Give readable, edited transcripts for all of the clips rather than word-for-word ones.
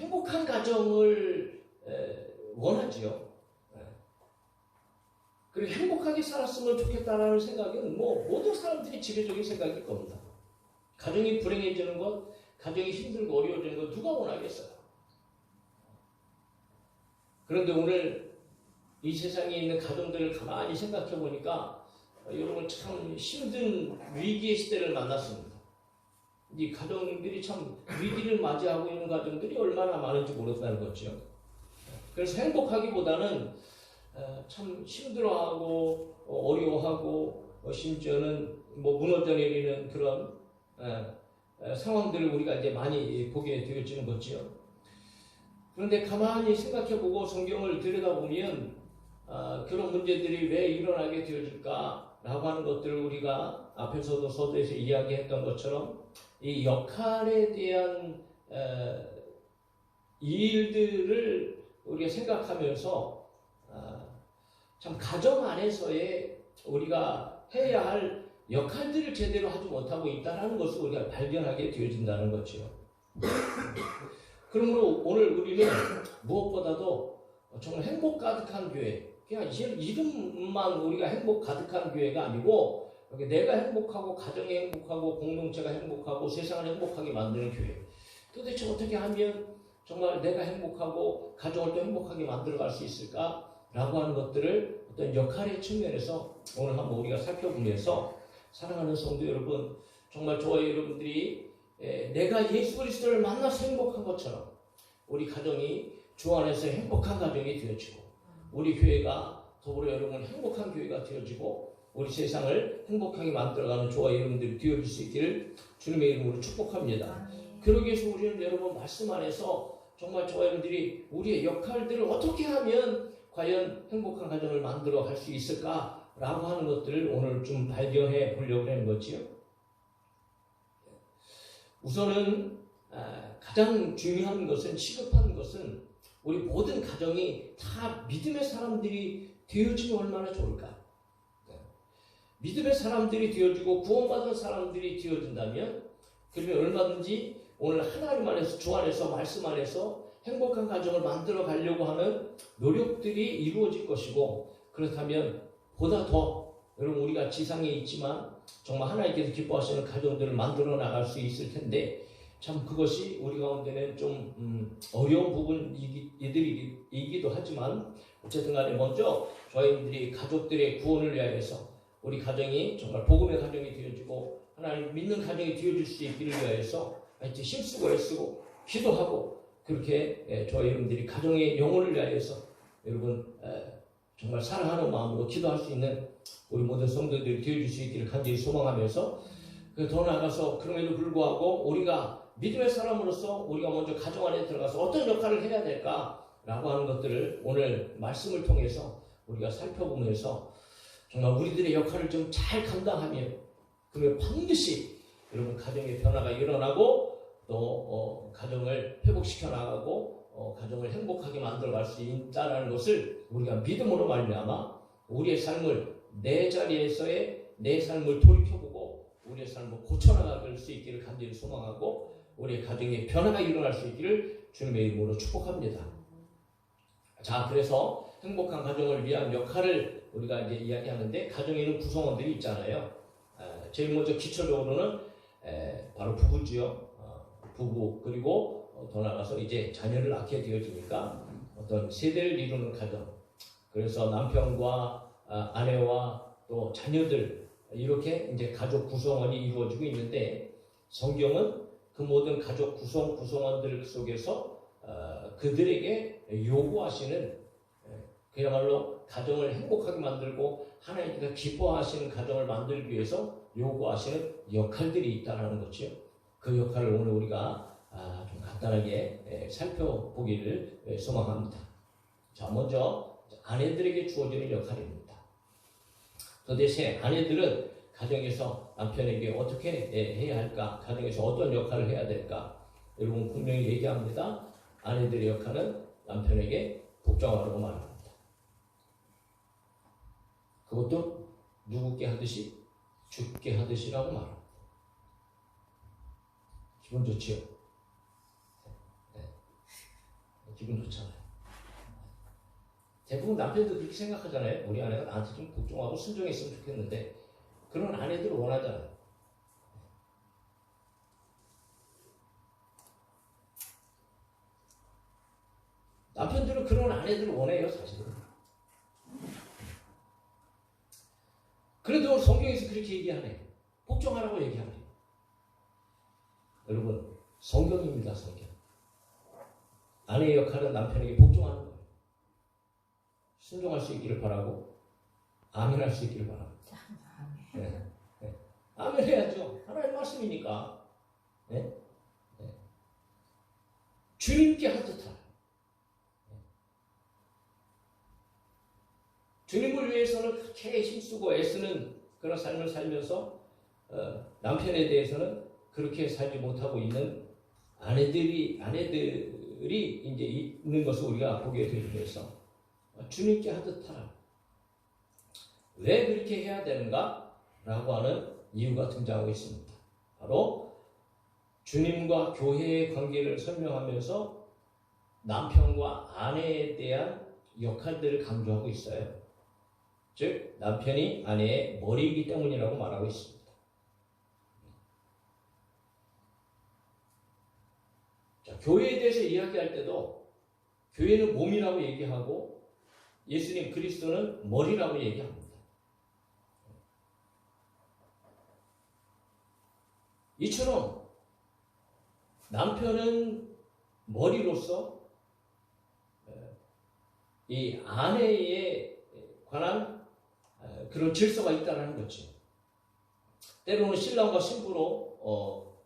행복한 가정을 원하지요. 그리고 행복하게 살았으면 좋겠다라는 생각은 뭐 모든 사람들이 지배적인 생각일 겁니다. 가정이 불행해지는 것, 가정이 힘들고 어려워지는 것 누가 원하겠어요? 그런데 오늘 이 세상에 있는 가정들을 가만히 생각해 보니까 여러분 참 힘든 위기의 시대를 만났습니다. 이 가정들이 참 위기를 맞이하고 있는 가정들이 얼마나 많은지 모른다는 거죠. 그래서 행복하기보다는 참 힘들어하고 어려워하고 심지어는 뭐 무너져 내리는 그런 상황들을 우리가 이제 많이 보게 되어지는 거죠. 그런데 가만히 생각해보고 성경을 들여다보면 그런 문제들이 왜 일어나게 되어질까라고 하는 것들을 우리가 앞에서도 서두에서 이야기했던 것처럼 이 역할에 대한 일들을 우리가 생각하면서 참 가정 안에서의 우리가 해야 할 역할들을 제대로 하지 못하고 있다는 것을 우리가 발견하게 되어진다는 거죠. 그러므로 오늘 우리는 무엇보다도 정말 행복 가득한 교회, 그냥 이름만 우리가 행복 가득한 교회가 아니고 내가 행복하고 가정이 행복하고 공동체가 행복하고 세상을 행복하게 만드는 교회. 도대체 어떻게 하면 정말 내가 행복하고 가정을 또 행복하게 만들어갈 수 있을까라고 하는 것들을 어떤 역할의 측면에서 오늘 한번 우리가 살펴보면서 사랑하는 성도 여러분, 정말 저와 여러분들이 내가 예수 그리스도를 만나서 행복한 것처럼 우리 가정이 주 안에서 행복한 가정이 되어지고 우리 교회가 더불어 여러분 행복한 교회가 되어지고 우리 세상을 행복하게 만들어가는 저와 여러분들이 되어질 수 있기를 주님의 이름으로 축복합니다. 그러기 위해서 우리는 여러분 말씀 안에서 정말 저와 여러분들이 우리의 역할들을 어떻게 하면 과연 행복한 가정을 만들어 갈 수 있을까라고 하는 것들을 오늘 좀 발견해 보려고 하는 거지요. 우선은 가장 중요한 것은 시급한 것은 우리 모든 가정이 다 믿음의 사람들이 되어지면 얼마나 좋을까? 믿음의 사람들이 되어지고 구원받은 사람들이 되어진다면 그러면 얼마든지 오늘 하나님 안에서 주 안에서 말씀 안에서 행복한 가정을 만들어 가려고 하는 노력들이 이루어질 것이고 그렇다면 보다 더 여러분 우리가 지상에 있지만 정말 하나님께서 기뻐하시는 가정들을 만들어 나갈 수 있을 텐데 참 그것이 우리 가운데는 좀 어려운 부분이기도 하지만 어쨌든 간에 먼저 저희들이 가족들의 구원을 위하여서 우리 가정이 정말 복음의 가정이 되어지고 하나님 믿는 가정이 되어질 수 있기를 위하여서 힘쓰고 애쓰고 기도하고 그렇게 저희 여러분들이 가정의 영혼을 위하여서 여러분 정말 사랑하는 마음으로 기도할 수 있는 우리 모든 성도들이 되어질 수 있기를 간절히 소망하면서 더 나아가서 그럼에도 불구하고 우리가 믿음의 사람으로서 우리가 먼저 가정 안에 들어가서 어떤 역할을 해야 될까라고 하는 것들을 오늘 말씀을 통해서 우리가 살펴보면서 정말 우리들의 역할을 좀 잘 감당하며 그러면 반드시 여러분 가정의 변화가 일어나고 또 가정을 회복시켜 나가고 가정을 행복하게 만들어갈 수 있다는 것을 우리가 믿음으로 말미암아 우리의 삶을 내 자리에서의 내 삶을 돌이켜보고 우리의 삶을 고쳐나갈 수 있기를 간절히 소망하고 우리의 가정에 변화가 일어날 수 있기를 주님의 이름으로 축복합니다. 자, 그래서 행복한 가정을 위한 역할을 우리가 이제 이야기하는데 가정에는 구성원들이 있잖아요. 제일 먼저 기초적으로는 바로 부부지요. 부부 그리고 더 나아가서 이제 자녀를 낳게 되어지니까 어떤 세대를 이루는 가정. 그래서 남편과 아내와 또 자녀들 이렇게 이제 가족 구성원이 이루어지고 있는데 성경은 그 모든 가족 구성원들 속에서 그들에게 요구하시는 그야말로 가정을 행복하게 만들고 하나님께서 기뻐하시는 가정을 만들기 위해서 요구하시는 역할들이 있다는 거죠. 그 역할을 오늘 우리가 좀 간단하게 살펴보기를 소망합니다. 자, 먼저 아내들에게 주어지는 역할입니다. 도대체 아내들은 가정에서 남편에게 어떻게 해야 할까? 가정에서 어떤 역할을 해야 될까? 여러분 분명히 얘기합니다. 아내들의 역할은 남편에게 복종하라고 말합니다. 그것도 누구께 하듯이 주께 하듯이라고 말합니다. 기분 좋지요? 네. 기분 좋잖아요. 대부분 남편도 그렇게 생각하잖아요. 우리 아내가 나한테 좀 복종하고 순종했으면 좋겠는데 그런 아내들을 원하잖아요. 남편들은 그런 아내들을 원해요, 사실은. 그래도 성경에서 그렇게 얘기하네요. 복종하라고 얘기하네요. 여러분, 성경입니다, 성경. 아내의 역할은 남편에게 복종하는 거예요. 순종할 수 있기를 바라고, 아멘할 수 있기를 바랍니다. 네. 네. 아멘 해야죠. 하나님 말씀이니까. 네? 네. 주님께 하듯하라. 주님을 위해서는 그렇게 힘쓰고 애쓰는 그런 삶을 살면서 남편에 대해서는 그렇게 살지 못하고 있는 아내들이 이제 있는 것을 우리가 보게 되면서 주님께 하듯 하라. 왜 그렇게 해야 되는가? 라고 하는 이유가 등장하고 있습니다. 바로 주님과 교회의 관계를 설명하면서 남편과 아내에 대한 역할들을 강조하고 있어요. 즉 남편이 아내의 머리이기 때문이라고 말하고 있습니다. 자, 교회에 대해서 이야기할 때도 교회는 몸이라고 얘기하고 예수님 그리스도는 머리라고 얘기합니다. 이처럼 남편은 머리로서 이 아내에 관한 그런 질서가 있다는 거죠. 때로는 신랑과 신부로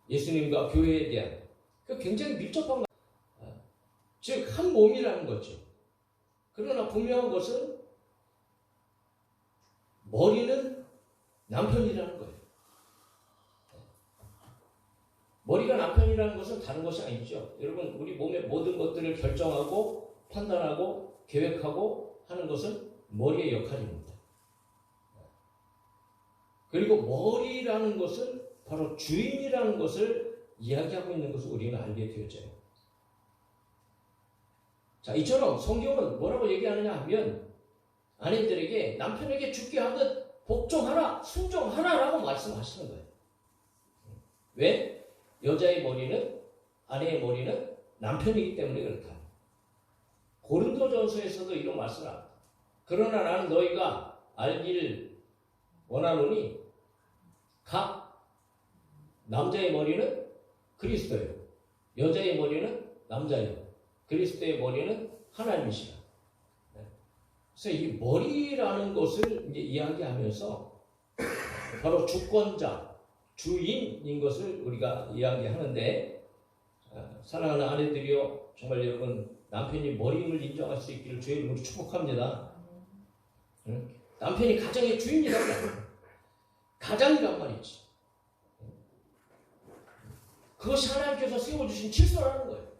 예수님과 교회에 대한 굉장히 밀접한 즉 한 몸이라는 거죠. 그러나 분명한 것은 머리는 남편이라는 거예요. 머리가 남편이라는 것은 다른 것이 아니죠. 여러분 우리 몸의 모든 것들을 결정하고 판단하고 계획하고 하는 것은 머리의 역할입니다. 그리고 머리라는 것은 바로 주인이라는 것을 이야기하고 있는 것을 우리는 알게 되어져요. 자, 이처럼 성경은 뭐라고 얘기하느냐 하면 아내들에게 남편에게 죽게 하듯 복종하라, 순종하라라고 말씀하시는 거예요. 왜? 여자의 머리는 아내의 머리는 남편이기 때문에 그렇다. 고린도전서에서도 이런 말씀을 합니다. 그러나 나는 너희가 알기를 원하노니 각 남자의 머리는 그리스도예요. 여자의 머리는 남자예요. 그리스도의 머리는 하나님이시라. 그래서 이 머리라는 것을 이제 이야기하면서 바로 주권자, 주인인 것을 우리가 이야기하는데 사랑하는 아내들이여 정말 여러분 남편이 머리임을 인정할 수 있기를 주의 이름으로 축복합니다. 남편이 가정의 주인이라고 합니다. 가장이란 말이지. 그것이 하나님께서 세워주신 질서라는 거예요.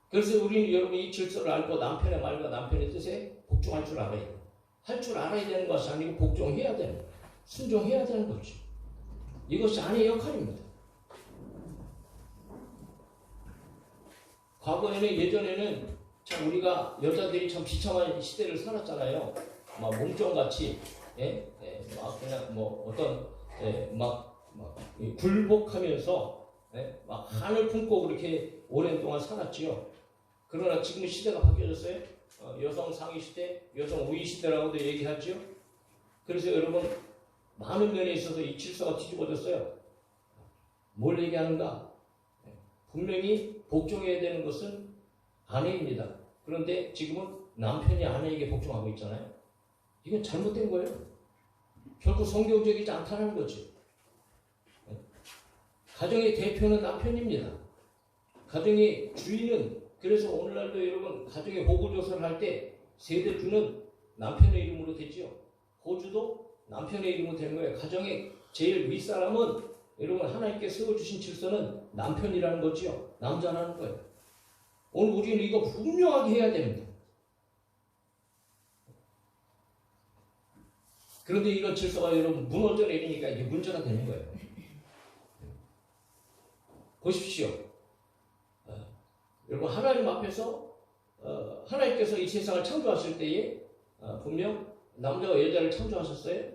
그래서 우리는 여러분 이 질서를 알고 남편의 말과 남편의 뜻에 복종할 줄 알아야 돼요. 할 줄 알아야 되는 것이 아니고 복종해야 되는 거예요. 순종해야 되는 거죠. 이것이 아내의 역할입니다. 과거에는 예전에는 참 우리가 여자들이 참 비참한 시대를 살았잖아요. 막 몸종같이 막 그냥 뭐 어떤 막 굴복하면서 막 한을 품고 그렇게 오랜 동안 살았지요. 그러나 지금 시대가 바뀌어졌어요. 여성 상위 시대, 여성 우위 시대라고도 얘기하지요. 그래서 여러분 많은 면에 있어서 이 질서가 뒤집어졌어요. 뭘 얘기하는가? 분명히 복종해야 되는 것은 아내입니다. 그런데 지금은 남편이 아내에게 복종하고 있잖아요. 이건 잘못된 거예요. 결코 성경적이지 않다는 거죠. 가정의 대표는 남편입니다. 가정의 주인은 그래서 오늘날도 여러분 가정의 호구조사를 할 때 세대주는 남편의 이름으로 되지요. 호주도 남편의 이름으로 되는 거예요. 가정의 제일 윗사람은 여러분 하나님께 세워주신 질서는 남편이라는 거지요. 남자라는 거예요. 오늘 우리는 이거 분명하게 해야 됩니다. 그런데 이런 질서가 여러분 무너져 내리니까 이게 문제가 되는 거예요. 보십시오. 여러분 하나님 앞에서 하나님께서 이 세상을 창조하실 때에 분명 남자와 여자를 창조하셨어요.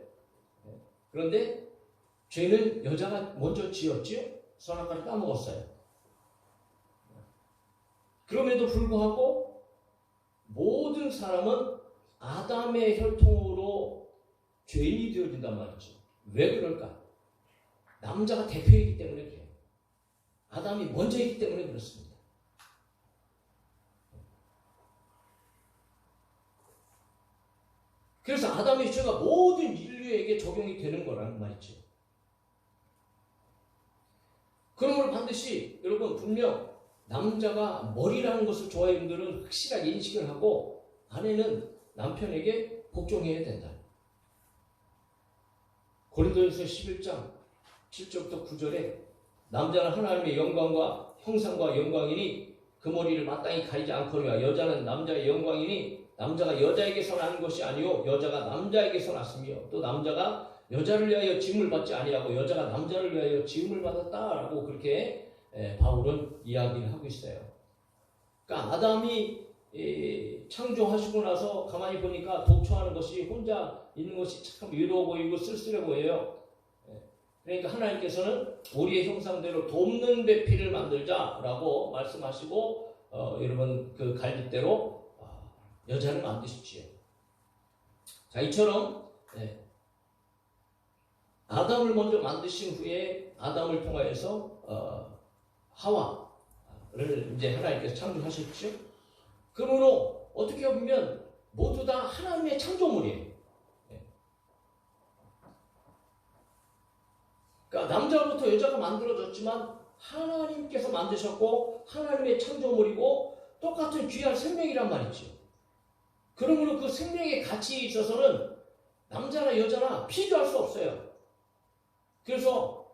그런데 죄는 여자가 먼저 지었지요. 선악과를 따먹었어요. 그럼에도 불구하고 모든 사람은 아담의 혈통으로 죄인이 되어진단 말이죠. 왜 그럴까? 남자가 대표이기 때문에 그래요. 아담이 먼저이기 때문에 그렇습니다. 그래서 아담의 죄가 모든 인류에게 적용이 되는 거라는 말이죠. 그러므로 반드시 여러분 분명 남자가 머리라는 것을 좋아하는 확실하게 인식을 하고 아내는 남편에게 복종해야 된다. 고린도전서 11장 7절부터 9절에 남자는 하나님의 영광과 형상과 영광이니 그 머리를 마땅히 가리지 않거니와 여자는 남자의 영광이니 남자가 여자에게서 나는 것이 아니요 여자가 남자에게서 났으며 또 남자가 여자를 위하여 지음을 받지 아니하고 여자가 남자를 위하여 지음을 받았다라고 그렇게 바울은 이야기를 하고 있어요. 그러니까 아담이 창조하시고 나서 가만히 보니까 독초하는 것이 혼자 있는 것이 참 외로워 보이고 쓸쓸해 보여요. 그러니까 하나님께서는 우리의 형상대로 돕는 배필을 만들자라고 말씀하시고 여러분 그 갈빗대로 여자를 만드십시오. 자, 이처럼 아담을 먼저 만드신 후에 아담을 통하여서 하와를 이제 하나님께서 창조하셨죠. 그러므로 어떻게 보면 모두 다 하나님의 창조물이에요. 그러니까 남자로부터 여자가 만들어졌지만 하나님께서 만드셨고 하나님의 창조물이고 똑같은 귀한 생명이란 말이죠. 그러므로 그 생명의 가치에 있어서는 남자나 여자나 비교할 수 없어요. 그래서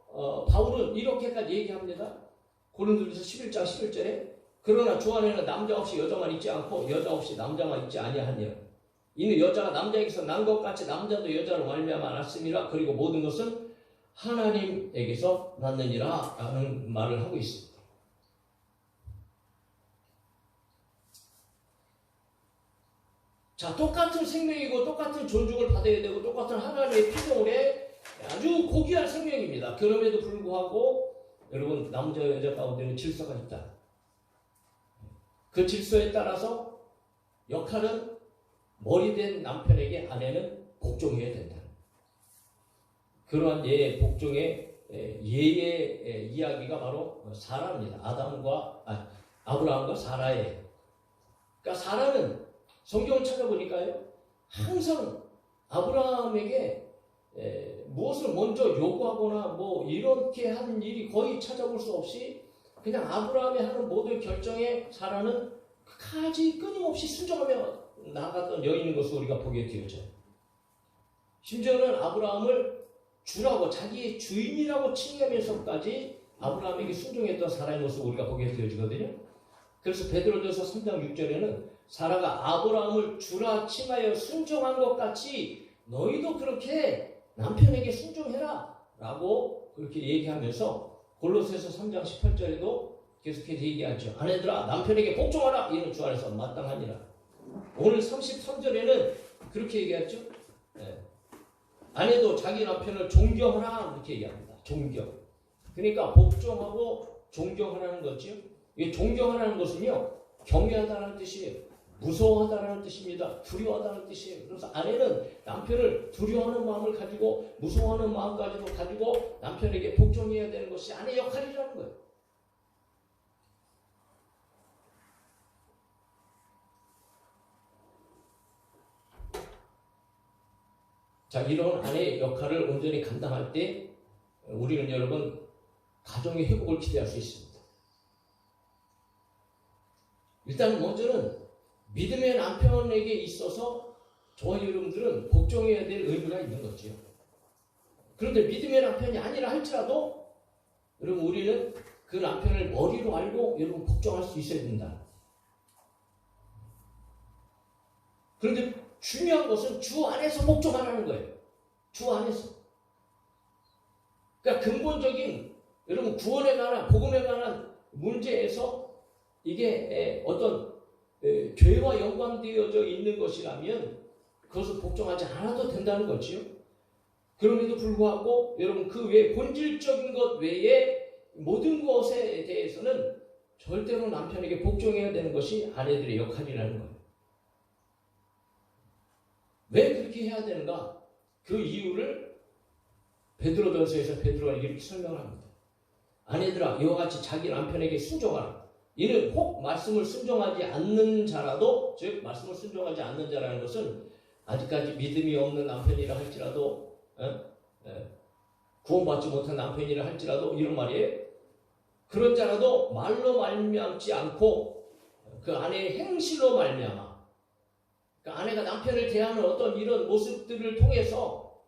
바울은 이렇게까지 얘기합니다. 고린도전서 11장 11절에 그러나 주 안에는 남자 없이 여자만 있지 않고 여자 없이 남자만 있지 아니하니라. 이는 여자가 남자에게서 난 것 같이 남자도 여자로 말미암아 났음이라. 그리고 모든 것은 하나님에게서 났느니라 라는 말을 하고 있습니다. 자, 똑같은 생명이고 똑같은 존중을 받아야 되고 똑같은 하나님의 피조물의 아주 고귀한 생명입니다. 그럼에도 불구하고 여러분 남자와 여자 가운데는 질서가 있다. 그 질서에 따라서 역할은 머리된 남편에게 아내는 복종해야 된다. 그러한 복종의 예의 이야기가 바로 사라입니다. 아브라함과 사라예요. 그러니까 사라는 성경을 찾아보니까요, 항상 아브라함에게 무엇을 먼저 요구하거나 뭐 이렇게 하는 일이 거의 찾아볼 수 없이 그냥 아브라함이 하는 모든 결정에 사라는 끝까지 끊임없이 순종하며 나아갔던 여인인 것을 우리가 보게 되어져요. 심지어는 아브라함을 주라고 자기의 주인이라고 칭하면서까지 아브라함에게 순종했던 사라의 모습을 우리가 보게 되어지거든요. 그래서 베드로전서 3장 6절에는 사라가 아브라함을 주라 칭하여 순종한 것 같이 너희도 그렇게 남편에게 순종해라 라고 그렇게 얘기하면서 골로새서 3장 18절에도 계속해서 얘기하죠. 아내들아 남편에게 복종하라. 이는 주 안에서 마땅하니라. 오늘 33절에는 그렇게 얘기했죠. 아내도 자기 남편을 존경하라 이렇게 얘기합니다. 존경. 그러니까 복종하고 존경하라는 거죠. 이 존경하라는 것은요, 경외하다는 뜻이에요. 무서워하다는 뜻입니다. 두려워하다는 뜻이에요. 그래서 아내는 남편을 두려워하는 마음을 가지고 무서워하는 마음까지도 가지고 남편에게 복종해야 되는 것이 아내 역할이라는 거예요. 자, 이런 아내의 역할을 온전히 감당할 때 우리는 여러분 가정의 회복을 기대할 수 있습니다. 일단 먼저는 믿음의 남편에게 있어서 저와 여러분들은 복종해야 될 의무가 있는 거죠. 그런데 믿음의 남편이 아니라 할지라도 여러분 우리는 그 남편을 머리로 알고 여러분 복종할 수 있어야 된다. 그런데 중요한 것은 주 안에서 복종하라는 거예요. 주 안에서. 그러니까 근본적인 여러분 구원에 관한 복음에 관한 문제에서 이게 어떤 죄와 연관되어져 있는 것이라면 그것을 복종하지 않아도 된다는 거지요. 그럼에도 불구하고 여러분 그 외 본질적인 것 외에 모든 것에 대해서는 절대로 남편에게 복종해야 되는 것이 아내들의 역할이라는 거예요. 왜 그렇게 해야 되는가? 그 이유를 베드로전서에서 베드로가 이렇게 설명을 합니다. 아내들아 이와 같이 자기 남편에게 순종하라. 이는 혹 말씀을 순종하지 않는 자라도, 즉 말씀을 순종하지 않는 자라는 것은 아직까지 믿음이 없는 남편이라 할지라도 구원받지 못한 남편이라 할지라도 이런 말이에요. 그런 자라도 말로 말미암지 않고 그 아내의 행실로 말미암아, 그러니까 아내가 남편을 대하는 어떤 이런 모습들을 통해서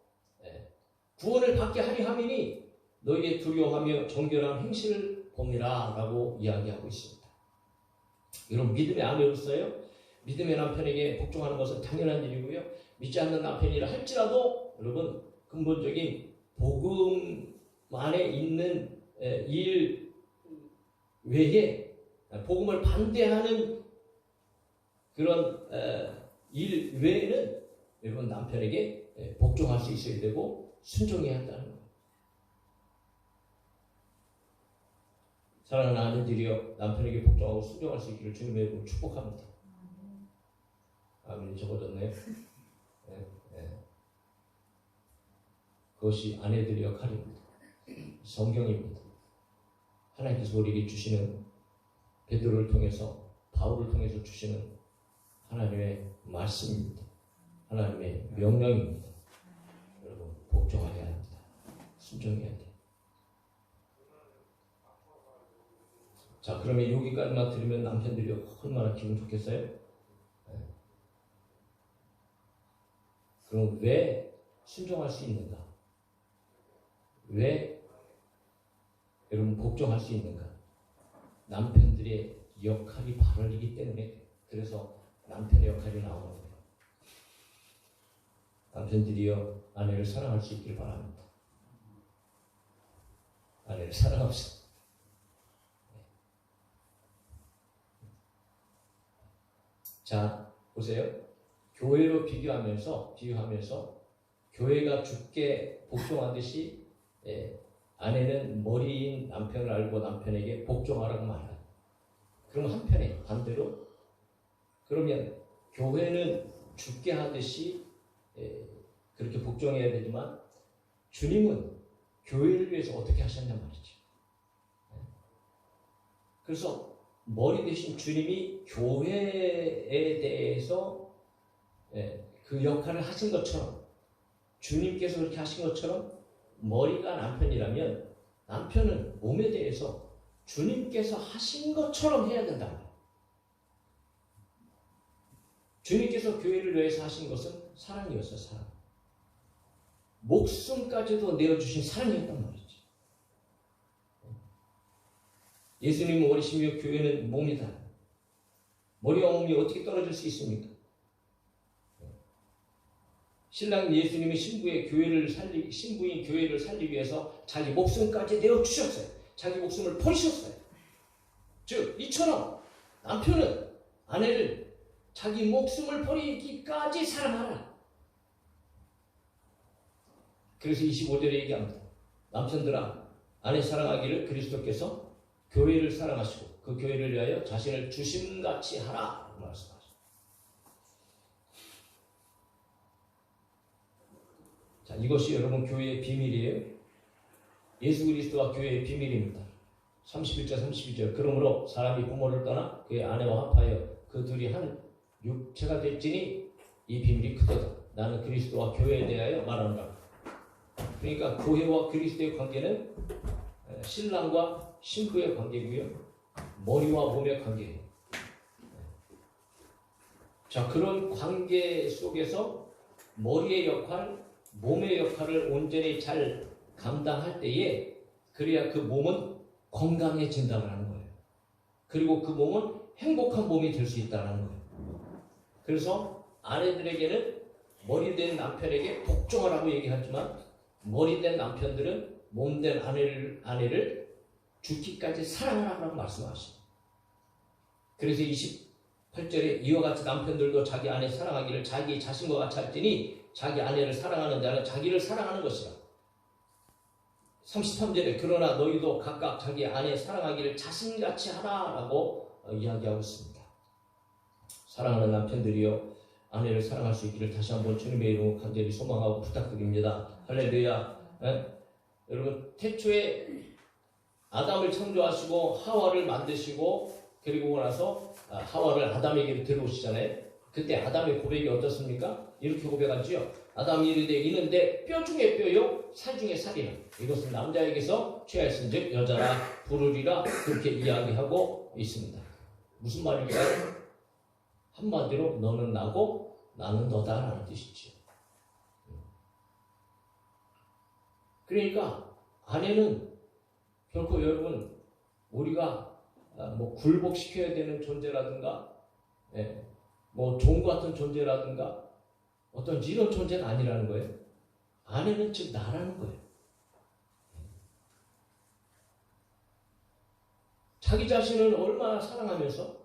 구원을 받게 하려 함이니 너희의 두려워하며 정결한 행실을 봄이라 라고 이야기하고 있습니다. 여러분 믿음의 아내로서요, 믿음의 남편에게 복종하는 것은 당연한 일이고요, 믿지 않는 남편이라 할지라도 여러분 근본적인 복음 안에 있는 일 외에 복음을 반대하는 그런 일 외에는 여러분 남편에게 복종할 수 있어야 되고 순종해야 한다는 거예요. 사랑하는 아내들이여 남편에게 복종하고 순종할 수 있기를 주님의 이름으로 축복합니다. 아멘. 적어졌네요. 그것이 아내들의 역할입니다. 성경입니다. 하나님께서 우리에게 주시는, 베드로를 통해서, 바울을 통해서 주시는 하나님의 말씀입니다. 하나님의 명령입니다. 여러분 복종해야 합니다. 순종해야 돼요. 자, 그러면 여기까지만 들으면 남편들이 얼마나 기분 좋겠어요? 그럼 왜 순종할 수 있는가? 왜 여러분 복종할 수 있는가? 남편들의 역할이 바르기 때문에, 그래서 남편의 역할이 나오는 거예요. 남편들이여 아내를 사랑할 수 있길 바랍니다. 아내를 사랑합시다. 자, 보세요. 교회로 비교하면서 교회가 주께 복종하듯이 아내는 머리인 남편을 알고 남편에게 복종하라고 말해요. 그럼 한편에 반대로, 그러면 교회는 주께 하듯이 그렇게 복종해야 되지만 주님은 교회를 위해서 어떻게 하셨냔 말이죠. 그래서 머리 대신 주님이 교회에 대해서 그 역할을 하신 것처럼, 주님께서 그렇게 하신 것처럼 머리가 남편이라면 남편은 몸에 대해서 주님께서 하신 것처럼 해야 된다. 주님께서 교회를 위해서 하신 것은 사랑이었어요. 사랑. 목숨까지도 내어주신 사랑이었단 말이죠. 예수님은 머리시며 교회는 몸이다. 머리와 몸이 어떻게 떨어질 수 있습니까? 신랑 예수님이 신부인 교회를 살리기 위해서 자기 목숨까지 내어주셨어요. 자기 목숨을 버리셨어요. 즉 이처럼 남편은 아내를 자기 목숨을 버리기까지 사랑하라. 그래서 25절에 얘기합니다. 남편들아 아내 사랑하기를 그리스도께서 교회를 사랑하시고 그 교회를 위하여 자신을 주심같이 하라 말씀하십니다. 자, 이것이 여러분 교회의 비밀이에요. 예수 그리스도와 교회의 비밀입니다. 31절 32절 그러므로 사람이 부모를 떠나 그의 아내와 합하여 그 둘이 한 육체가 될지니 이 비밀이 크도다. 나는 그리스도와 교회에 대하여 말하노라. 그러니까 교회와 그리스도의 관계는 신랑과 신부의 관계고요, 머리와 몸의 관계예요. 자, 그런 관계 속에서 머리의 역할, 몸의 역할을 온전히 잘 감당할 때에 그래야 그 몸은 건강해진다는 거예요. 그리고 그 몸은 행복한 몸이 될 수 있다는 거예요. 그래서 아내들에게는 머리된 남편에게 복종하라고 얘기하지만 머리된 남편들은 몸된 아내를 죽기까지 사랑하라고 말씀하십니다. 그래서 28절에 이와 같이 남편들도 자기 아내 사랑하기를 자기 자신과 같이 할지니 자기 아내를 사랑하는 자는 자기를 사랑하는 것이라. 33절에 그러나 너희도 각각 자기 아내 사랑하기를 자신같이 하라라고 이야기하고 있습니다. 사랑하는 남편들이여, 아내를 사랑할 수 있기를 다시 한번 주님의 이름으로 간절히 소망하고 부탁드립니다. 할렐루야. 여러분, 태초에 아담을 창조하시고 하와를 만드시고 그리고 나서 하와를 아담에게 데려오시잖아요. 그때 아담의 고백이 어떻습니까? 이렇게 고백하지요. 아담이 이르되 이는 내 뼈 중에 뼈요 살 중에 살이라. 이것은 남자에게서 취하였은즉 여자라 부르리라. 그렇게 이야기하고 있습니다. 무슨 말일까요? 한마디로 너는 나고 나는 너다라는 뜻이죠. 그러니까 아내는 결코 여러분 우리가 뭐 굴복시켜야 되는 존재라든가 뭐 종 같은 존재라든가 어떤 이런 존재가 아니라는 거예요. 아내는 즉 나라는 거예요. 자기 자신을 얼마나 사랑하면서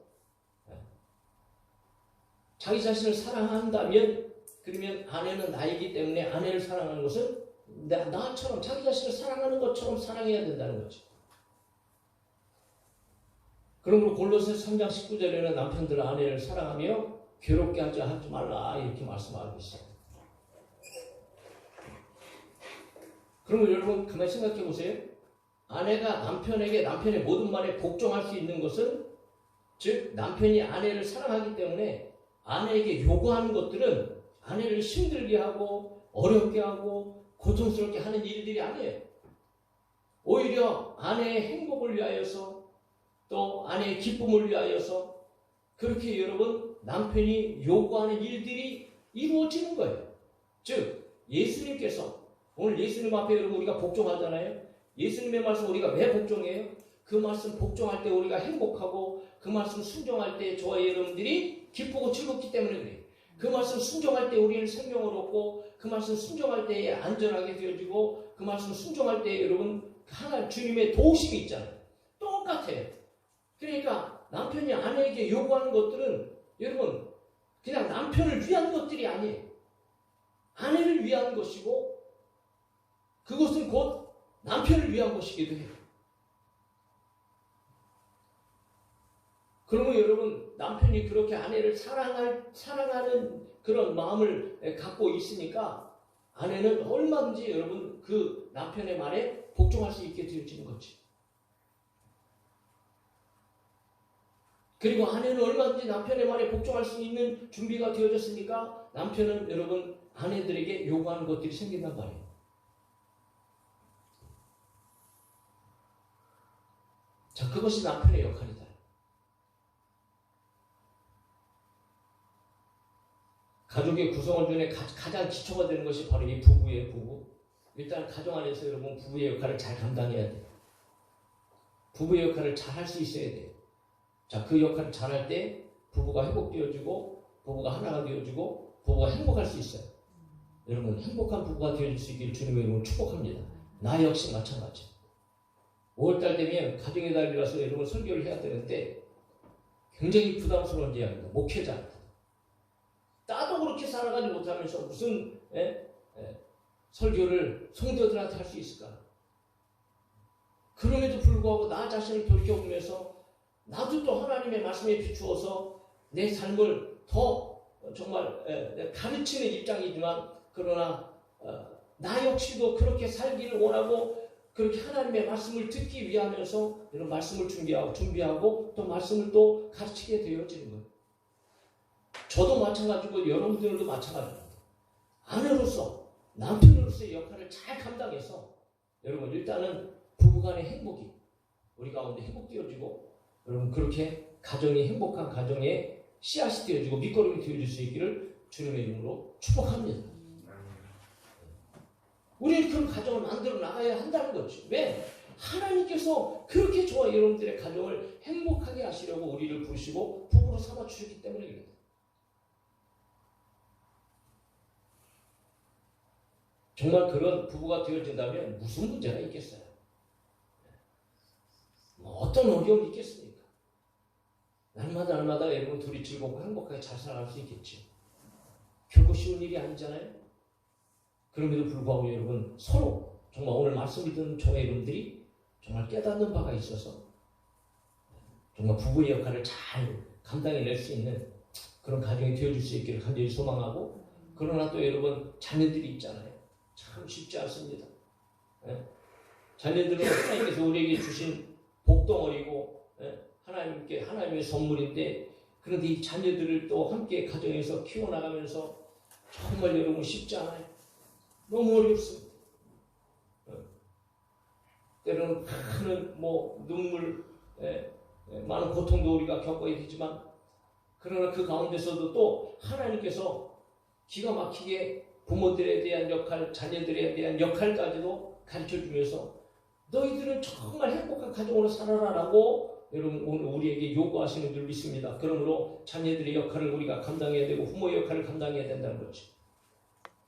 자기 자신을 사랑한다면 그러면 아내는 나이기 때문에 아내를 사랑하는 것은 나처럼 자기 자신을 사랑하는 것처럼 사랑해야 된다는 거죠. 그러므로 골로새 3장 19절에는 남편들 아내를 사랑하며 괴롭게 하지 말라 이렇게 말씀하고 있어요. 그러면 여러분 가만히 생각해 보세요. 아내가 남편에게 남편의 모든 말에 복종할 수 있는 것은 즉 남편이 아내를 사랑하기 때문에 아내에게 요구하는 것들은 아내를 힘들게 하고 어렵게 하고 고통스럽게 하는 일들이 아니에요. 오히려 아내의 행복을 위하여서 또 아내의 기쁨을 위하여서 그렇게 여러분 남편이 요구하는 일들이 이루어지는 거예요. 즉 예수님께서 오늘 예수님 앞에 여러분 우리가 복종하잖아요. 예수님의 말씀 우리가 왜 복종해요? 그 말씀 복종할 때 우리가 행복하고 그 말씀 순종할 때 저와 여러분들이 기쁘고 즐겁기 때문에 그래요. 그 말씀 순종할 때 우리는 생명을 얻고 그 말씀 순종할 때에 안전하게 되어지고 그 말씀 순종할 때 여러분 하나님 주님의 도우심이 있잖아요. 똑같아요. 그러니까 남편이 아내에게 요구하는 것들은 여러분 그냥 남편을 위한 것들이 아니에요. 아내를 위한 것이고 그것은 곧 남편을 위한 것이기도 해요. 그러면 여러분 남편이 그렇게 아내를 사랑하는 그런 마음을 갖고 있으니까 아내는 얼마든지 여러분 그 남편의 말에 복종할 수 있게 되어지는 거지. 그리고 아내는 얼마든지 남편의 말에 복종할 수 있는 준비가 되어졌으니까 남편은 여러분 아내들에게 요구하는 것들이 생긴단 말이에요. 자, 그것이 남편의 역할이다. 가족의 구성원 중에 가장 기초가 되는 것이 바로 이 부부예요. 부부. 일단 가정 안에서 여러분 부부의 역할을 잘 감당해야 돼요. 부부의 역할을 잘 할 수 있어야 돼요. 자, 그 역할을 잘할 때 부부가 회복되어지고 부부가 하나가 되어지고 부부가 행복할 수 있어요. 여러분 행복한 부부가 되어질 수 있기를 주님의 이름으로 축복합니다. 나 역시 마찬가지. 5월달 되면 가정의 달이라서 여러분 설교를 해야 되는데 굉장히 부담스러운 이야기입니다. 목회자 나도 그렇게 살아가지 못하면서 무슨 설교를 성도들한테 할 수 있을까? 그럼에도 불구하고 나 자신을 돌이켜보면서 나도 또 하나님의 말씀에 비추어서 내 삶을 더 정말 가르치는 입장이지만 그러나 나 역시도 그렇게 살기를 원하고 그렇게 하나님의 말씀을 듣기 위하면서 이런 말씀을 준비하고 또 말씀을 또 가르치게 되어지는 거예요. 저도 마찬가지고 여러분들도 마찬가지입니다. 아내로서 남편으로서의 역할을 잘 감당해서 여러분 일단은 부부간의 행복이 우리 가운데 회복되어지고 여러분 그렇게 가정이 행복한 가정의 씨앗이 되어지고 밑거름이 되어질 수 있기를 주님의 이름으로 축복합니다. 우리는 그런 가정을 만들어 나가야 한다는 거죠. 왜? 하나님께서 그렇게 저와 여러분들의 가정을 행복하게 하시려고 우리를 부르시고 부부로 삼아 주셨기 때문입니다. 정말 그런 부부가 되어진다면 무슨 문제가 있겠어요? 어떤 어려움이 있겠습니까? 날마다 여러분 둘이 즐겁고 행복하게 잘 살아갈 수 있겠지. 결코 쉬운 일이 아니잖아요. 그럼에도 불구하고 여러분 서로 정말 오늘 말씀을 듣는 저와 여러분들이 정말 깨닫는 바가 있어서 정말 부부의 역할을 잘 감당해낼 수 있는 그런 가정이 되어줄 수 있기를 간절히 소망하고, 그러나 또 여러분 자녀들이 있잖아요. 참 쉽지 않습니다. 자녀들은 하나님께서 우리에게 주신 복덩어리고 하나님의 선물인데, 그런데 이 자녀들을 또 함께 가정에서 키워나가면서 정말 여러분 쉽지 않아요. 너무 어렵습니다. 때로는 많은 눈물, 많은 고통도 우리가 겪어야 되지만, 그러나 그 가운데서도 또 하나님께서 기가 막히게 부모들에 대한 역할, 자녀들에 대한 역할까지도 가르쳐주면서 너희들은 정말 행복한 가정으로 살아라라고 여러분 오늘 우리에게 요구하시는 줄 믿습니다. 그러므로 자녀들의 역할을 우리가 감당해야 되고 부모의 역할을 감당해야 된다는 거죠.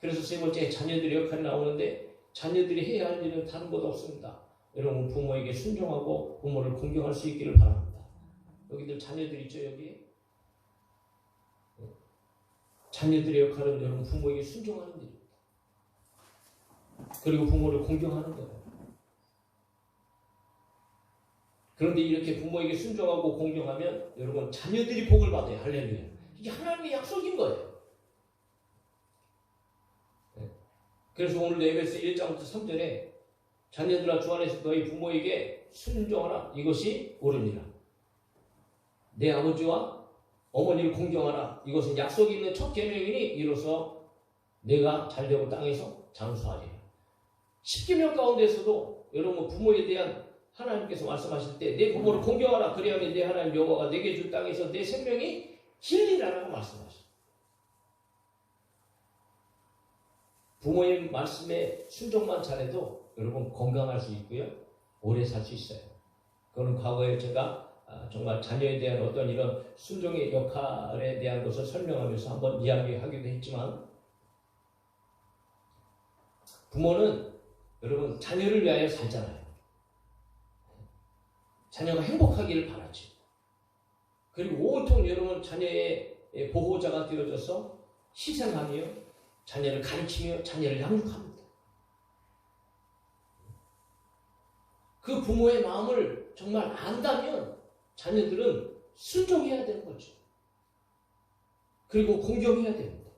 그래서 세 번째 자녀들의 역할이 나오는데, 자녀들이 해야 할 일은 다른 것 없습니다. 여러분 부모에게 순종하고 부모를 공경할 수 있기를 바랍니다. 여기들 자녀들 있죠, 여기? 자녀들의 역할은 여러분 부모에게 순종하는 일입니다. 그리고 부모를 공경하는 거예요. 그런데 이렇게 부모에게 순종하고 공경하면 여러분 자녀들이 복을 받아요. 할렐루야. 이게 하나님의 약속인 거예요. 그래서 오늘 에베소 1장부터 3절에 자녀들아 주 안에서 너희 부모에게 순종하라. 이것이 옳으니라. 내 아버지와 어머니를 공경하라. 이것은 약속이 있는 첫 계명이니 이로써 내가 잘되고 땅에서 장수하리라. 10계명 가운데서도 여러분 부모에 대한 하나님께서 말씀하실 때 내 부모를 공경하라. 그리하면 내 하나님 여호와가 내게 줄 땅에서 내 생명이 길리라라고 말씀하셨어요. 부모의 말씀에 순종만 잘해도 여러분 건강할 수 있고요. 오래 살 수 있어요. 그거는 과거에 제가 정말 자녀에 대한 어떤 이런 순종의 역할에 대한 것을 설명하면서 한번 이야기하기도 했지만, 부모는 여러분 자녀를 위하여 살잖아요. 자녀가 행복하기를 바라지. 그리고 온통 여러분 자녀의 보호자가 되어져서 희생하며 자녀를 가르치며 자녀를 양육합니다. 그 부모의 마음을 정말 안다면 자녀들은 순종해야 되는 거죠. 그리고 공경해야 됩니다.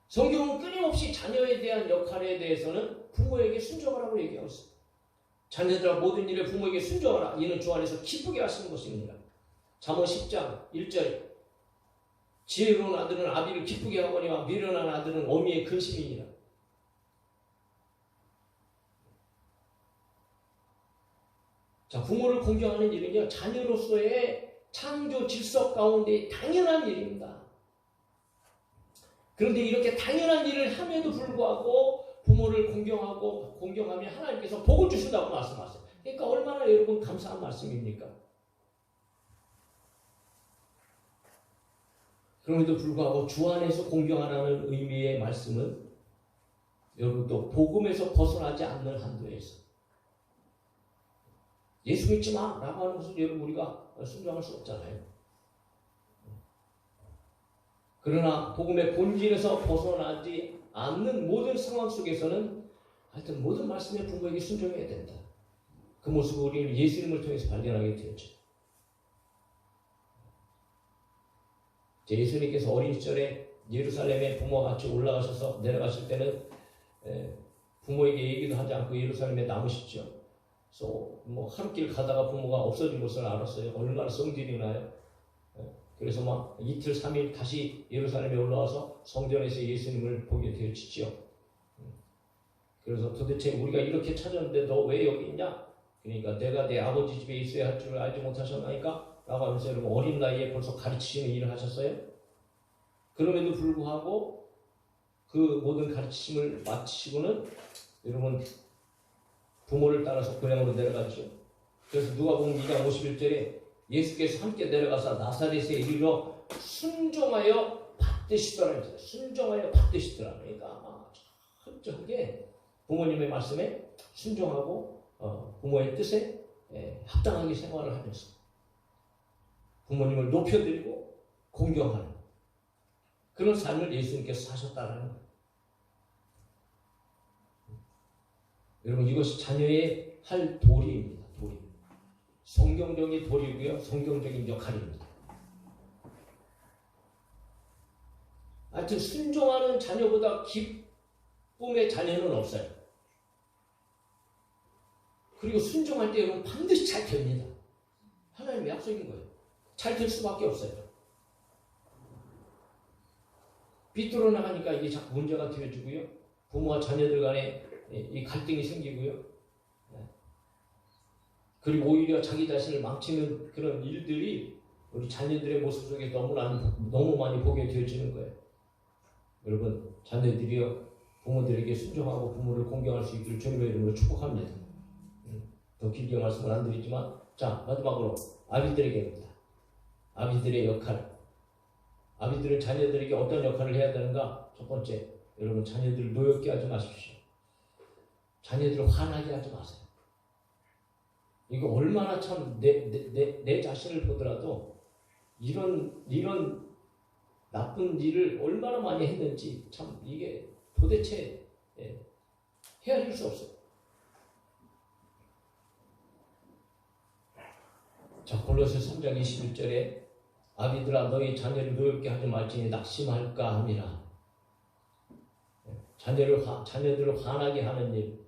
성경은 끊임없이 자녀에 대한 역할에 대해서는 부모에게 순종하라고 얘기하고 있습니다. 자녀들아 모든 일에 부모에게 순종하라. 이는 주 안에서 기쁘게 하시는 것입니다. 잠언 10장 1절 지혜로운 아들은 아비를 기쁘게 하거니와 미련한 아들은 어미의 근심이니라. 자, 부모를 공경하는 일은요, 자녀로서의 창조 질서 가운데 당연한 일입니다. 그런데 이렇게 당연한 일을 함에도 불구하고 부모를 공경하면 하나님께서 복을 주신다고 말씀하세요. 그러니까 얼마나 여러분 감사한 말씀입니까? 그럼에도 불구하고 주 안에서 공경하라는 의미의 말씀은 여러분 또 복음에서 벗어나지 않는 한도에서 예수 믿지 마 라고 하는 것을 여러분 우리가 순종할 수 없잖아요. 그러나 복음의 본질에서 벗어나지 않는 모든 상황 속에서는 하여튼 모든 말씀에 부모에게 순종해야 된다. 그 모습을 우리는 예수님을 통해서 발견하게 되었죠. 예수님께서 어린 시절에 예루살렘에 부모와 같이 올라가셔서 내려가실 때는 부모에게 얘기도 하지 않고 예루살렘에 남으셨죠. 그래서 하루길 가다가 부모가 없어진 것을 알았어요. 얼마나 성질이 나요. 그래서 막 이틀 3일 다시 예루살렘에 올라와서 성전에서 예수님을 보게 되었지요. 그래서 도대체 우리가 이렇게 찾았는데 너 왜 여기 있냐? 그러니까 내가 내 아버지 집에 있어야 할 줄 알지 못하셨나니까? 라고 하면서 여러분 어린 나이에 벌써 가르치시는 일을 하셨어요. 그럼에도 불구하고 그 모든 가르치심을 마치시고는 여러분 부모를 따라서 고향으로 내려갔죠. 그래서 누가복음 2장 51절에 예수께서 함께 내려가서 나사렛에 이르러 순종하여 받드시더라. 순종하여 받드시더라. 그러니까 아마 철저하게 부모님의 말씀에 순종하고 부모의 뜻에 합당하게 생활을 하면서 부모님을 높여드리고 공경하는 그런 삶을 예수님께서 사셨다는 거예요. 여러분, 이것이 자녀의 할 도리입니다. 도리. 성경적인 도리고요. 성경적인 역할입니다. 하여튼 순종하는 자녀보다 기쁨의 자녀는 없어요. 그리고 순종할 때 여러분 반드시 잘 됩니다. 하나님의 약속인 거예요. 잘 될 수밖에 없어요. 삐뚤어 나가니까 이게 자꾸 문제가 되어지고요. 부모와 자녀들 간에 이 갈등이 생기고요. 그리고 오히려 자기 자신을 망치는 그런 일들이 우리 자녀들의 모습 속에 너무 많이 보게 되어지는 거예요. 여러분, 자녀들이요 부모들에게 순종하고 부모를 공경할 수 있기를 주님의 이름으로 축복합니다. 더 길게 말씀을 안 드리지만, 자, 마지막으로 아비들에게입니다. 아비들의 역할. 아비들은 자녀들에게 어떤 역할을 해야 되는가? 첫 번째, 여러분 자녀들을 노엽게 하지 마십시오. 자녀들을 화나게 하지 마세요. 이거 얼마나 참 내 자신을 보더라도 이런 나쁜 일을 얼마나 많이 했는지 참 이게 도대체 헤아릴 수 없어요. 자, 골로새 3장 21절에 아비들아 너희 자녀를 노엽게 하지 말지니 낙심할까 함이라. 자녀들을 화나게 하는 일,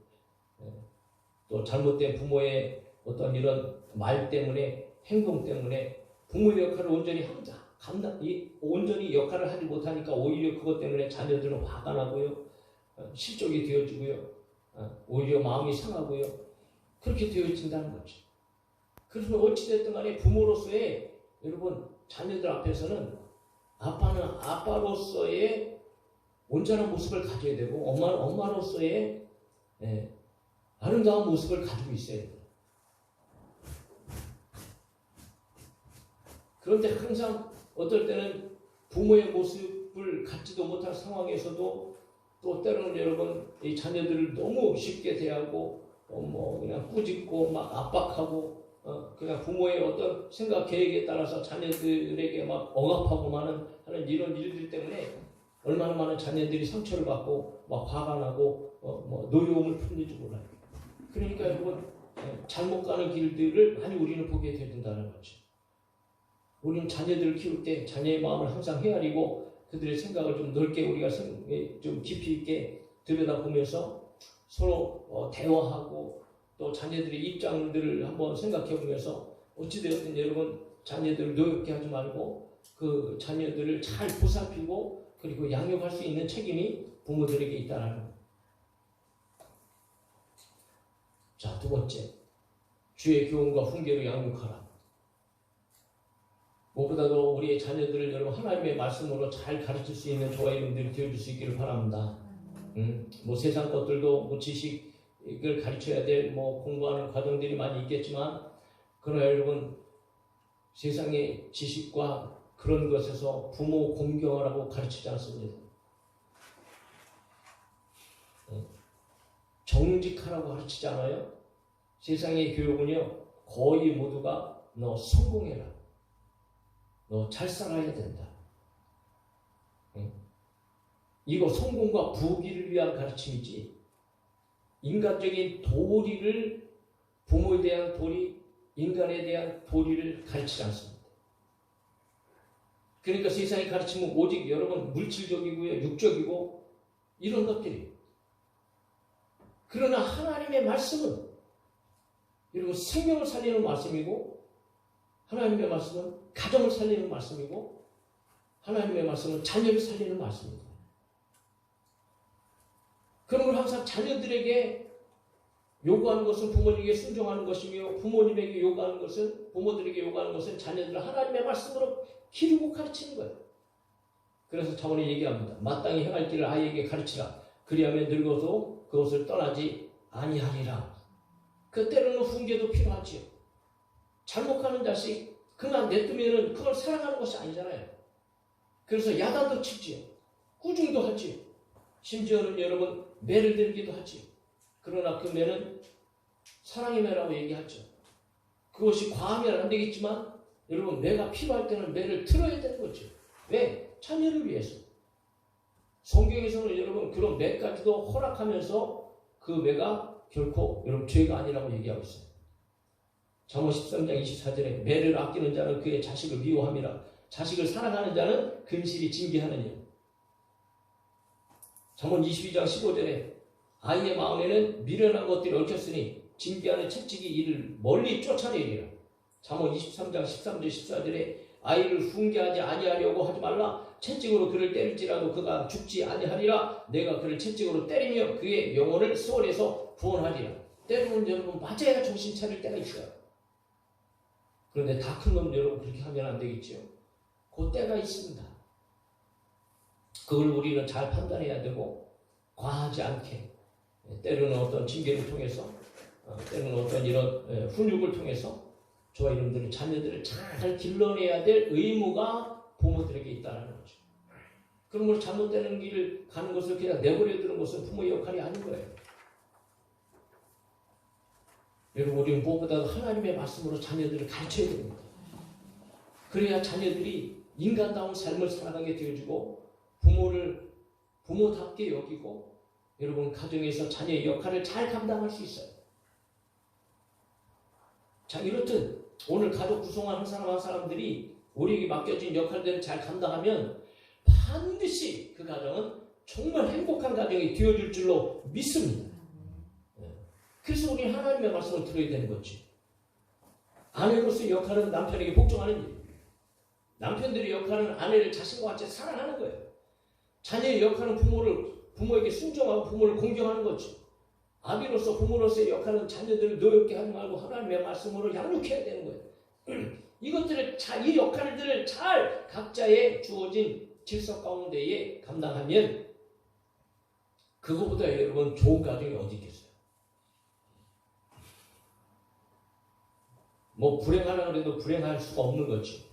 또 잘못된 부모의 어떤 이런 말 때문에 행동 때문에 부모의 역할을 온전히 역할을 하지 못하니까 오히려 그것 때문에 자녀들은 화가 나고요, 실족이 되어지고요, 오히려 마음이 상하고요, 그렇게 되어진다는 거죠. 그래서 어찌됐든 간에 부모로서의 여러분 자녀들 앞에서는 아빠는 아빠로서의 온전한 모습을 가져야 되고 엄마는 엄마로서의 아름다운 모습을 가지고 있어야 돼요. 그런데 항상 어떨 때는 부모의 모습을 갖지도 못할 상황에서도 또 때로는 여러분 이 자녀들을 너무 쉽게 대하고 그냥 꾸짖고 막 압박하고 그냥 부모의 어떤 생각 계획에 따라서 자녀들에게 막 억압하고 하는 이런 일들 때문에 얼마나 많은 자녀들이 상처를 받고 막 화가 나고 노여움을 풀는지 몰라요. 그러니까 여러분 잘못 가는 길들을 많이 우리는 보게 된다는 거죠. 우리는 자녀들을 키울 때 자녀의 마음을 항상 헤아리고 그들의 생각을 좀 넓게 우리가 좀 깊이 있게 들여다보면서 서로 대화하고 또 자녀들의 입장들을 한번 생각해 보면서 어찌되었든 여러분 자녀들을 노엽게 하지 말고 그 자녀들을 잘 보살피고 그리고 양육할 수 있는 책임이 부모들에게 있다는 거예요. 자, 두 번째, 주의 교훈과 훈계로 양육하라. 무엇보다도 우리의 자녀들을 여러분 하나님의 말씀으로 잘 가르칠 수 있는 저와 여러분들이 되어줄 수 있기를 바랍니다. 세상 것들도 지식을 가르쳐야 될 공부하는 과정들이 많이 있겠지만 그러나 여러분 세상의 지식과 그런 것에서 부모 공경하라고 가르치지 않습니다. 정직하라고 가르치지 않아요. 세상의 교육은요 거의 모두가 너 성공해라, 너 잘 살아야 된다. 이거 성공과 부귀를 위한 가르침이지 인간적인 도리를 부모에 대한 도리, 인간에 대한 도리를 가르치지 않습니다. 그러니까 세상의 가르침은 오직 여러분 물질적이고요, 육적이고 이런 것들이. 그러나 하나님의 말씀은 여러분 생명을 살리는 말씀이고 하나님의 말씀은 가정을 살리는 말씀이고 하나님의 말씀은 자녀를 살리는 말씀입니다. 그런 걸 항상 자녀들에게 요구하는 것은 부모님에게 순종하는 것이며 부모님에게 요구하는 것은 부모들에게 요구하는 것은 자녀들을 하나님의 말씀으로 기르고 가르치는 거예요. 그래서 차원이 얘기합니다. 마땅히 행할 길을 아이에게 가르치라. 그리하면 늙어도 그것을 떠나지 아니하리라. 그때로는 훈계도 필요하지요. 잘못 가는 자식 그냥 냅두면은 그걸 사랑하는 것이 아니잖아요. 그래서 야단도 치지요. 꾸중도 하지요. 심지어는 여러분 매를 들기도 하지요. 그러나 그 매는 사랑의 매라고 얘기하죠. 그것이 과하면 안 되겠지만 여러분 매가 필요할 때는 매를 틀어야 되는 거죠. 왜? 자녀를 위해서. 성경에서는 여러분 그런 매까지도 허락하면서 그 매가 결코 여러분 죄가 아니라고 얘기하고 있어요. 잠언 13장 24절에 매를 아끼는 자는 그의 자식을 미워함이라 자식을 사랑하는 자는 근실이 징계하느니라. 잠언 22장 15절에 아이의 마음에는 미련한 것들이 얽혔으니 징계하는 채찍이 이를 멀리 쫓아내리라. 잠언 23장 13절 14절에 아이를 훈계하지 아니하려고 하지 말라. 채찍으로 그를 때릴지라도 그가 죽지 아니하리라. 내가 그를 채찍으로 때리며 그의 영혼을 수월에서 구원하리라. 때로는 여러분 맞아야 정신 차릴 때가 있어요. 그런데 다 큰 놈 여러분 그렇게 하면 안 되겠죠. 그 때가 있습니다. 그걸 우리는 잘 판단해야 되고 과하지 않게 때로는 어떤 징계를 통해서 때로는 어떤 이런 훈육을 통해서 저와 여러분들은 자녀들을 잘 길러내야 될 의무가 부모들에게 있다는 거죠. 그러므로 잘못되는 길을 가는 것을 그냥 내버려 두는 것은 부모의 역할이 아닌 거예요. 여러분 우리는 무엇보다도 하나님의 말씀으로 자녀들을 가르쳐야 됩니다. 그래야 자녀들이 인간다운 삶을 살아가게 되어주고 부모를 부모답게 여기고 여러분 가정에서 자녀의 역할을 잘 감당할 수 있어요. 자, 이렇듯 오늘 가족 구성원 한 사람 한 사람들이 우리에게 맡겨진 역할들을 잘 감당하면 반드시 그 가정은 정말 행복한 가정이 되어줄 줄로 믿습니다. 그래서 우리는 하나님의 말씀을 들어야 되는 거지. 아내로서의 역할은 남편에게 복종하는 일. 남편들의 역할은 아내를 자신과 같이 사랑하는 거예요. 자녀의 역할은 부모에게 순종하고 부모를 공경하는 거지. 아비로서 부모로서의 역할은 자녀들을 노엽게 하지 말고 하나님의 말씀으로 양육해야 되는 거예요. 이것들을 이 역할들을 잘 각자의 주어진 질서 가운데에 감당하면 그거보다 여러분 좋은 가정이 어디 있겠어요? 뭐 불행하려고 해도 불행할 수가 없는 거지.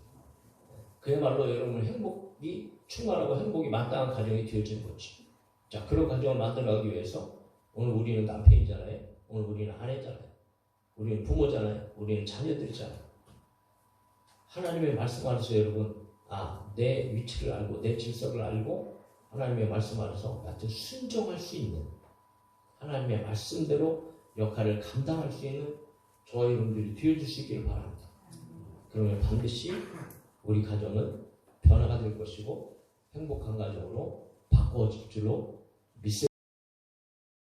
그야말로 여러분 행복이 충만하고 행복이 마땅한 가정이 되어지는 거지. 자, 그런 가정을 만들어가기 위해서 오늘 우리는 남편이잖아요. 오늘 우리는 아내잖아요. 우리는 부모잖아요. 우리는 자녀들이잖아요. 하나님의 말씀 안에서 여러분 내 위치를 알고 내 질서를 알고 하나님의 말씀 안에서 같은 순종할 수 있는 하나님의 말씀대로 역할을 감당할 수 있는 저와 여러분들이 되어줄 수 있기를 바랍니다. 그러면 반드시 우리 가정은 변화가 될 것이고 행복한 가정으로 바꿔질 줄로 믿습니다.